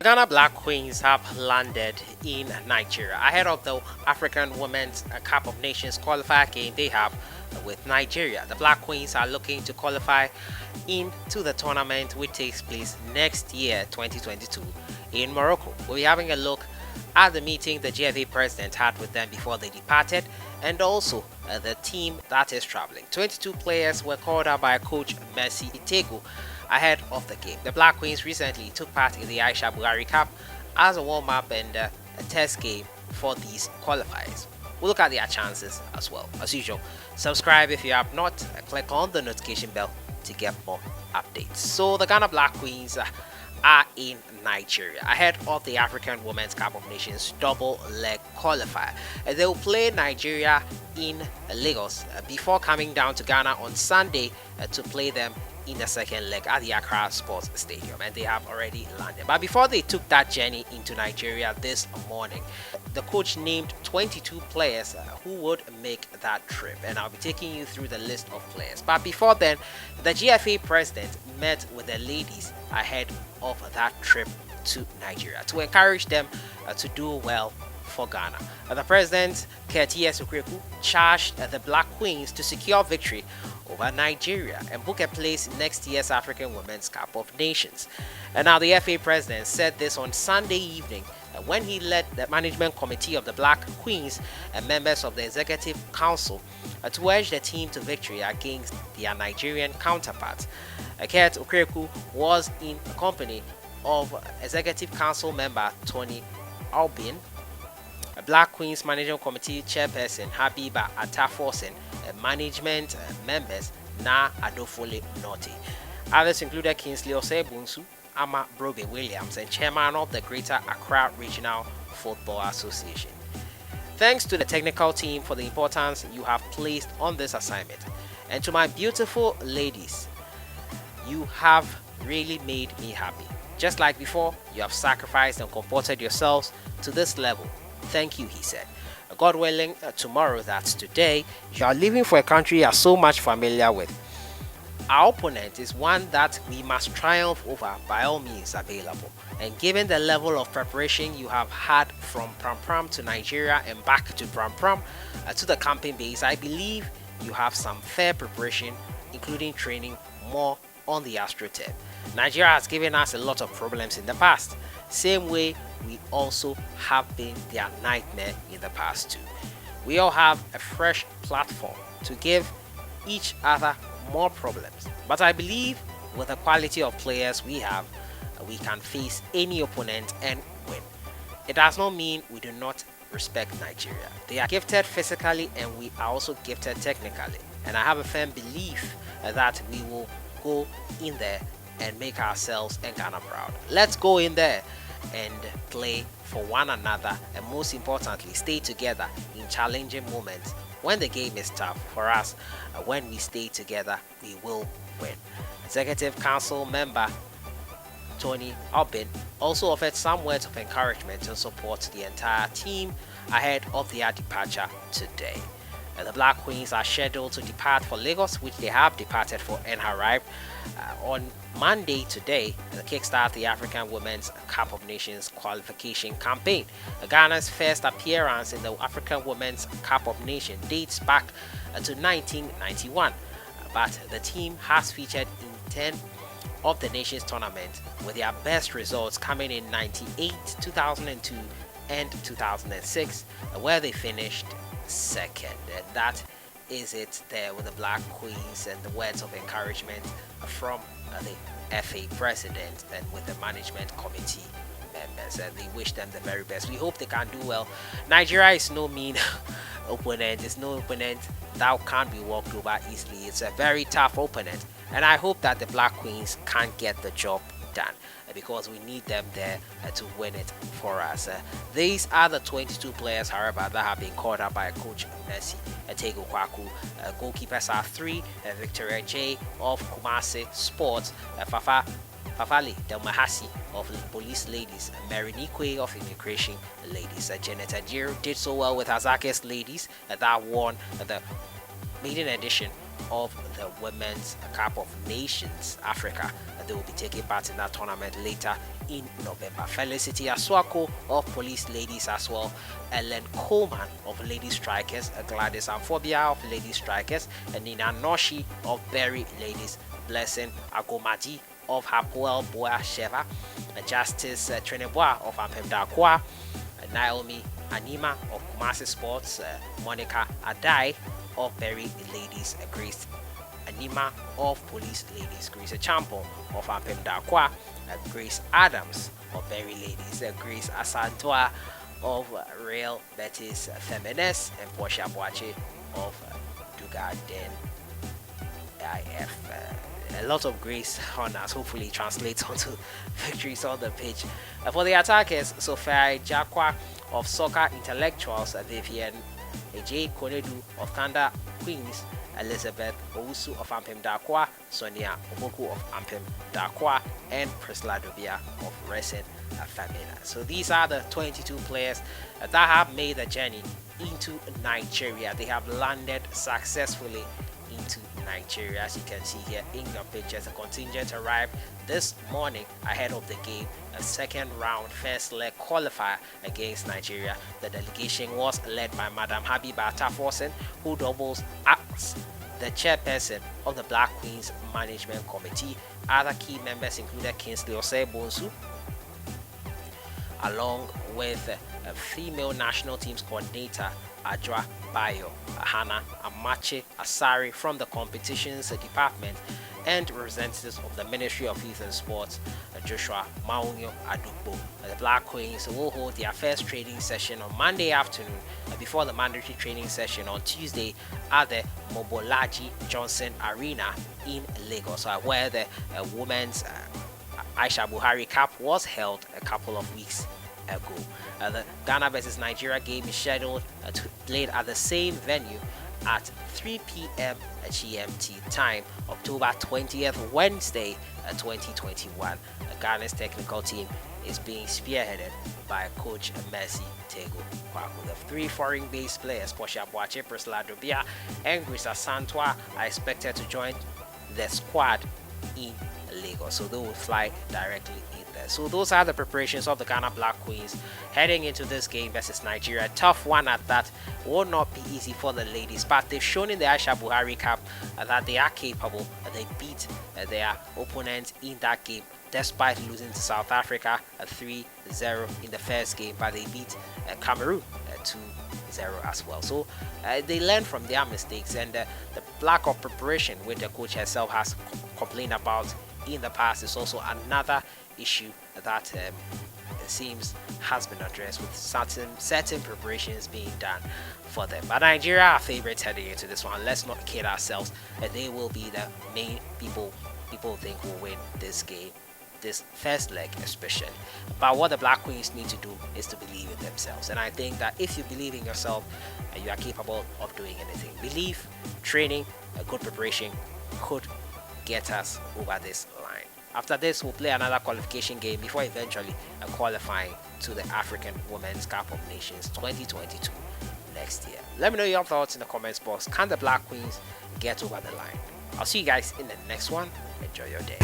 Ghana Black Queens have landed in Nigeria ahead of the African Women's Cup of Nations qualifier game they have with Nigeria. The Black Queens are looking to qualify into the tournament which takes place next year, 2022, in Morocco. We'll be having a look at the meeting the GFA president had with them before they departed, and also the team that is traveling. 22 players were called out by coach Mercy Itegu ahead of the game. The Black Queens recently took part in the Aisha Buhari Cup as a warm-up and a test game for these qualifiers. We'll look at their chances as well. As usual, subscribe if you have not, click on the notification bell to get more updates. So the Ghana Black Queens are in Nigeria ahead of the African Women's Cup of Nations double leg qualifier. They will play Nigeria in Lagos before coming down to Ghana on Sunday to play them in the second leg at the Accra Sports Stadium, and they have already landed. But before they took that journey into Nigeria this morning, the coach named 22 players who would make that trip, and I'll be taking you through the list of players. But before then, the GFA president met with the ladies ahead of that trip to Nigeria to encourage them to do well for Ghana. The president, Qulaiferi, charged the Black Queens to secure victory over Nigeria and book a place in next year's African Women's Cup of Nations. And now the FA president said this on Sunday evening when he led the management committee of the Black Queens and members of the executive council to urge the team to victory against their Nigerian counterparts. Qulaiferi was in company of executive council member Tony Albin, Black Queens Management Committee Chairperson Habiba Ataforsen, management members Na Adofole Norte. Others included Kingsley Osebunsu, Ama Brobe Williams, and chairman of the Greater Accra Regional Football Association. Thanks to the technical team for the importance you have placed on this assignment. And to my beautiful ladies, you have really made me happy. Just like before, you have sacrificed and comported yourselves to this level. Thank you, he said. God willing, tomorrow, that's today, you are leaving for a country you are so much familiar with. Our opponent is one that we must triumph over by all means available. And given the level of preparation you have had from Pram Pram to Nigeria and back to Pram Pram to the camping base, I believe you have some fair preparation, including training more on the AstroTurf. Nigeria has given us a lot of problems in the past, same way we also have been their nightmare in the past too. We all have a fresh platform to give each other more problems, but I believe with the quality of players we have, we can face any opponent and win. It does not mean we do not respect Nigeria. They are gifted physically and we are also gifted technically, and I have a firm belief that we will go in there and make ourselves and Ghana proud. Let's go in there and play for one another, and most importantly, stay together in challenging moments when the game is tough. For us, when we stay together, we will win. Executive Council member Tony Albin also offered some words of encouragement and support to the entire team ahead of their departure today. The Black Queens are scheduled to depart for Lagos, which they have departed for and arrived on Monday today to kickstart the African Women's Cup of Nations qualification campaign. Ghana's first appearance in the African Women's Cup of Nations dates back to 1991, but the team has featured in 10 of the nation's tournament, with their best results coming in 98, 2002, and 2006, where they finished second. And that is it there with the Black Queens and the words of encouragement from the FA president and with the management committee members, and they wish them the very best. We hope they can do well. Nigeria is no mean opponent. It's no opponent that can't be walked over easily. It's a very tough opponent, and I hope that the Black Queens can get the job done, because we need them there to win it for us. These are the 22 players, however, that have been called up by coach Mercy Itegu. Goalkeepers are 3, Victoria J of Kumasi Sports, Fafali Delmahasi of Police Ladies, Marinikwe of Immigration Ladies. Janet Ajiro did so well with Azake's Ladies that won the maiden edition of the Women's Cup of Nations Africa. They will be taking part in that tournament later in November. Felicity Aswako of Police Ladies as well, Ellen Coleman of Lady Strikers, Gladys Amphobia of Lady Strikers, and Nina Noshi of Berry Ladies, Blessing Agomaji of Hapoel Boa Sheva, Justice Trinebois of Ampem Dakwa, Naomi Anima of Kumasi Sports, Monica Adai of Berry Ladies, Grace Anima of Police Ladies, Grace Champo of Ampem Dakwa, Grace Adams of Berry Ladies, Grace Asantua of Real Betis Feminist, and Portia Boache of Dugarden IF. A lot of grace honors hopefully translates onto victories on the pitch. For the attackers, Sophia Jakwa of Soccer Intellectuals, Vivian J. Konedu of Thunder Queens, Elizabeth Owusu of Ampem Dakwa, Sonia Oboku of Ampem Dakwa, and Priscilla Dobia of Racing Famina. So these are the 22 players that have made the journey into Nigeria. They have landed successfully into Nigeria. As you can see here in your pictures, the contingent arrived this morning ahead of the game, a second round first leg qualifier against Nigeria. The delegation was led by Madam Habiba Tafosen, who doubles as the chairperson of the Black Queens Management Committee. Other key members included Kingsley Osei Bonsu, along with a female national teams coordinator Adra Bayo, Hannah Amache Asari from the competitions department, and representatives of the Ministry of Youth and Sports, Joshua Maunyo Adugbo. The Black Queens will hold their first training session on Monday afternoon before the mandatory training session on Tuesday at the Mobolaji Johnson Arena in Lagos, where the women's Aisha Buhari Cup was held a couple of weeks ago. The Ghana versus Nigeria game is scheduled to be played at the same venue at 3 p.m. GMT time, October 20th, Wednesday, 2021. Ghana's technical team is being spearheaded by coach Mercy Tego Kwaku. The three foreign-based players, Portia Boache, Priscilla Dobia, and Grace Asantwa, are expected to join the squad in Lagos, so they will fly directly in there. So those are the preparations of the Ghana Black Queens heading into this game versus Nigeria. Tough one at that. Will not be easy for the ladies, but they've shown in the Aisha Buhari Cup that they are capable. They beat their opponents in that game despite losing to South Africa 3-0 in the first game, but they beat Cameroon 2-0 as well. So they learn from their mistakes, and the lack of preparation which the coach herself has complained about in the past is also another issue that it seems has been addressed, with certain preparations being done for them. But Nigeria are favorites heading into this one. Let's not kid ourselves. They will be the main people think will win this game, this first leg especially. But what the Black Queens need to do is to believe in themselves, and I think that if you believe in yourself, you are capable of doing anything. Belief, training, a good preparation could get us over this line. After this, we'll play another qualification game before eventually qualifying to the African Women's Cup of Nations 2022 next year. Let me know your thoughts in the comments box. Can the Black Queens get over the line? I'll see you guys in the next one. Enjoy your day.